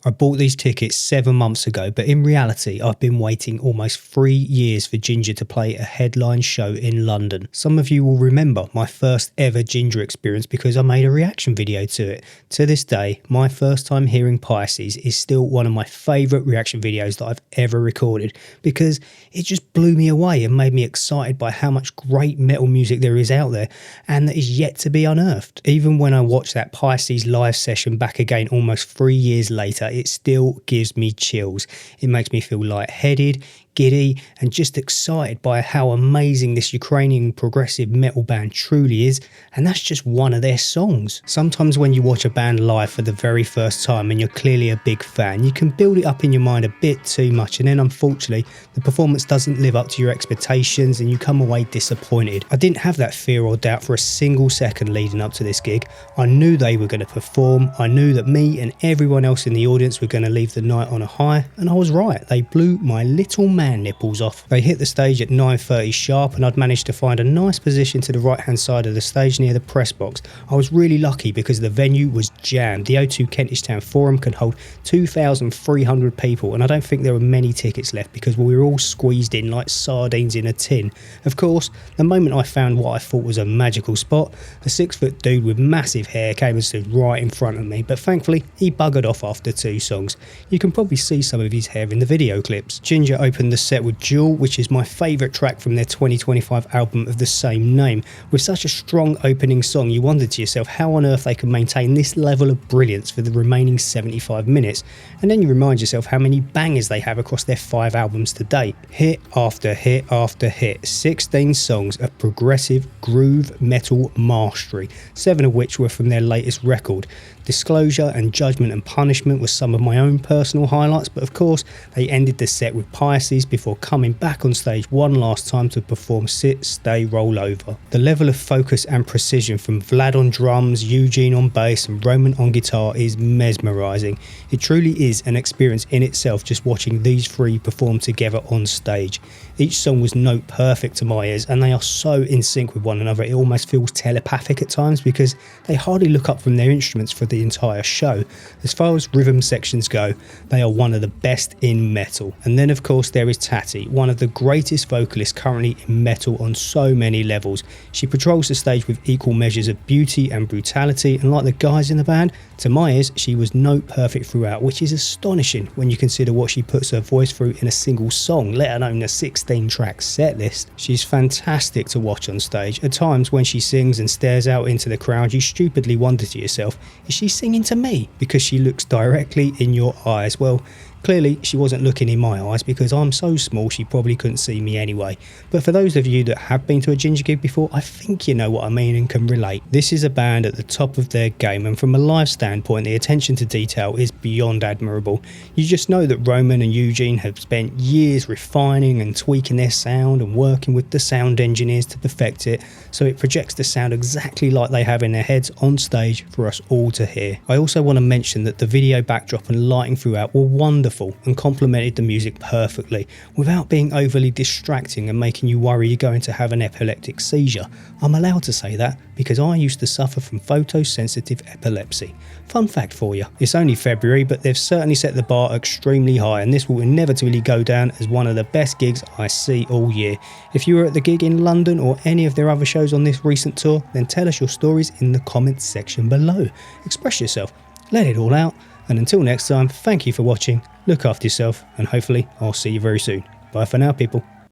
I bought these tickets 7 months ago, but in reality I've been waiting almost 3 years for Jinjer to play a headline show in London. Some of you will remember my first ever Jinjer experience because I made a reaction video to it. To this day, my first time hearing Pisces is still one of my favourite reaction videos that I've ever recorded because it just blew me away and made me excited by how much great metal music there is out there and that is yet to be unearthed. Even when I watched that Pisces live session back again almost 3 years later, it still gives me chills. It makes me feel lightheaded, giddy and just excited by how amazing this Ukrainian progressive metal band truly is, and that's just one of their songs. Sometimes when you watch a band live for the very first time and you're clearly a big fan, you can build it up in your mind a bit too much, and then unfortunately the performance doesn't live up to your expectations and you come away disappointed. I didn't have that fear or doubt for a single second leading up to this gig. I knew they were going to perform, I knew that me and everyone else in the audience were going to leave the night on a high, and I was right. They blew my little man nipples off. They hit the stage at 9:30 sharp and I'd managed to find a nice position to the right hand side of the stage near the press box. I was really lucky because the venue was jammed. The O2 Kentish Town Forum can hold 2,300 people and I don't think there were many tickets left because we were all squeezed in like sardines in a tin. Of course, the moment I found what I thought was a magical spot, a 6-foot dude with massive hair came and stood right in front of me, but thankfully he buggered off after 2 songs. You can probably see some of his hair in the video clips. Jinjer opened the set with Jewel, which is my favourite track from their 2025 album of the same name. With such a strong opening song, you wonder to yourself how on earth they could maintain this level of brilliance for the remaining 75 minutes, and then you remind yourself how many bangers they have across their 5 albums to date. Hit after hit after hit, 16 songs of progressive groove metal mastery, 7 of which were from their latest record. Disclosure and Judgment and Punishment was some of my own personal highlights, but of course they ended the set with Pisces before coming back on stage one last time to perform Sit, Stay, Roll Over. The level of focus and precision from Vlad on drums, Eugene on bass and Roman on guitar is mesmerising. It truly is an experience in itself just watching these 3 perform together on stage. Each song was note perfect to my ears and they are so in sync with one another it almost feels telepathic at times because they hardly look up from their instruments for the entire show. As far as rhythm sections go, they are one of the best in metal. And then of course there is Tati, one of the greatest vocalists currently in metal on so many levels. She patrols the stage with equal measures of beauty and brutality, and like the guys in the band, to my ears she was note perfect throughout, which is astonishing when you consider what she puts her voice through in a single song, let alone a 16 track set list. She's fantastic to watch on stage. At times when she sings and stares out into the crowd, you stupidly wonder to yourself, is she singing to me? Because she looks directly in your eyes. Well, clearly she wasn't looking in my eyes because I'm so small she probably couldn't see me anyway. But for those of you that have been to a Jinjer gig before, I think you know what I mean and can relate. This is a band at the top of their game, and from a live standpoint the attention to detail is beyond admirable. You just know that Roman and Eugene have spent years refining and tweaking their sound and working with the sound engineers to perfect it so it projects the sound exactly like they have in their heads on stage for us all to hear. I also want to mention that the video backdrop and lighting throughout were wonderful and complemented the music perfectly without being overly distracting and making you worry you're going to have an epileptic seizure. I'm allowed to say that because I used to suffer from photosensitive epilepsy. Fun fact for you. It's only February, but they've certainly set the bar extremely high, and this will inevitably go down as one of the best gigs I see all year. If you were at the gig in London or any of their other shows on this recent tour, then tell us your stories in the comments section below. Express yourself, let it all out, and until next time, thank you for watching, look after yourself, and hopefully I'll see you very soon. Bye for now, people.